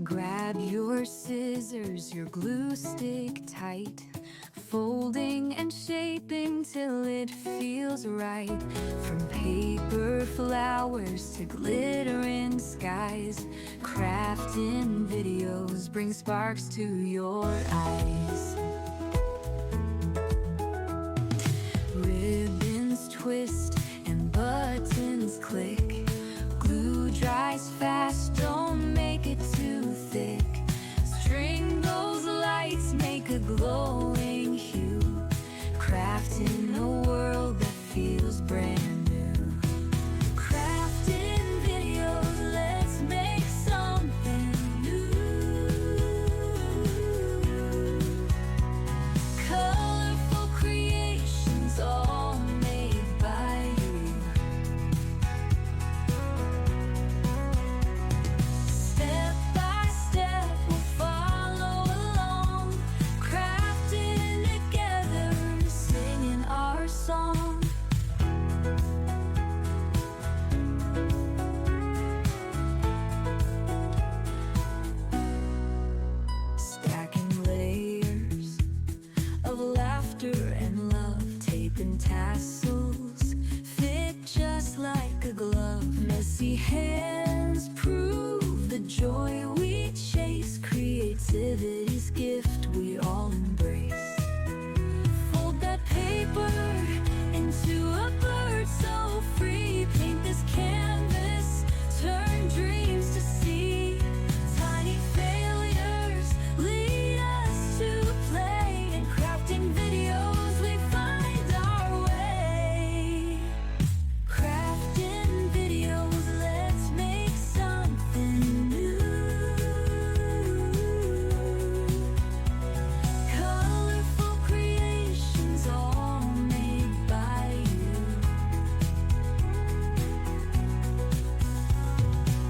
Grab your scissors, your glue stick tight, folding and shaping till it feels right. From paper flowers to glittering skies, crafting videos bring sparks to your eyes. Ribbons twist and buttons click, glue dries fast, don't make it too thick. String those lights, make a glowing hue, crafting a world that feels brand new. Crafting videos, let's make something new. Colorful creations, all made by you. Step by step, we'll follow along, crafting together, singing our song. Stacking layers of laughter and love, taping tassels fit just like a glove. Messy hands prove the joy we chase, creativity's gift we all embrace. Fold that paper into a bird so free, paint this canvas, turn dreams to sea. Tiny failures lead us to play, in crafting videos we find our way. Crafting videos, let's make something new. Colorful creations, all made by you.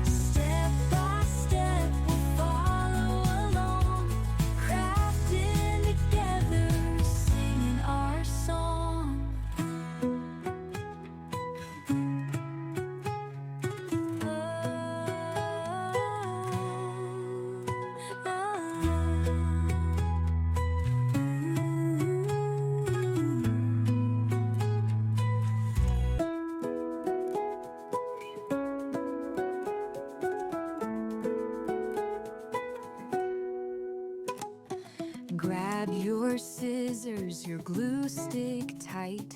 Step by step, we'll follow along, crafting together, singing our song. Grab your scissors, your glue stick tight,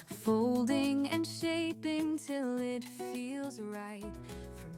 folding and shaping till it feels right. From